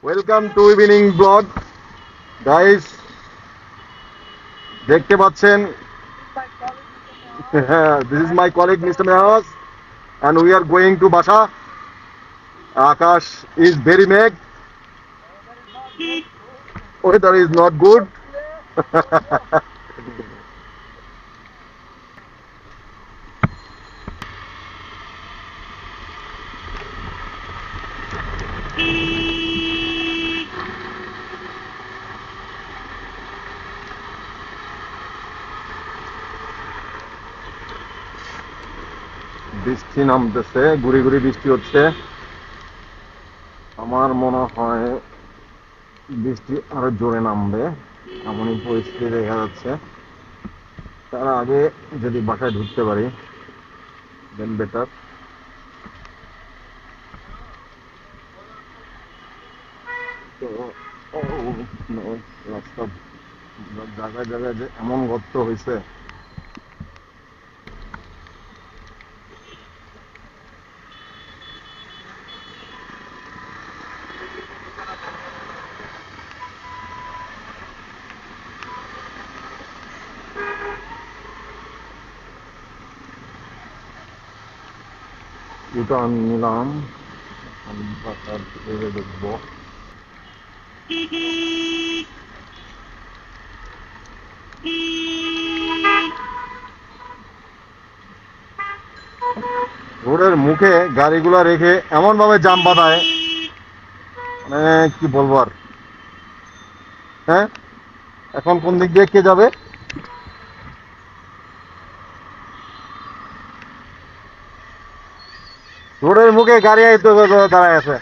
Welcome to evening blog guys. দেখতে পাচ্ছেন, this is my colleague mister Mehraj and we are going to Basha. Akash is very meg. Weather is not good. বৃষ্টি নামতেছে, গুড়ি গুড়ি বৃষ্টি হচ্ছে। আমার মনে হয় বৃষ্টি আরো জোরে নামবে, এমনই পরিস্থিতি দেখা যাচ্ছে। তার আগে যদি বাসায় ঢুকতে পারি দেন বেটার। তো রাস্তা জায়গায় জায়গায় যে এমন গর্ত হয়েছে, ইউটার্ন নিলাম, বাসার ভেবে দেখবো। রোডের মুখে গাড়িগুলা রেখে এমন ভাবে জাম বাঁধায়, মানে কি বলবো আর। হ্যাঁ, এখন কোন দিক দিয়ে কে যাবে? রোডের মুখে গাড়ি দাঁড়ায় আছে।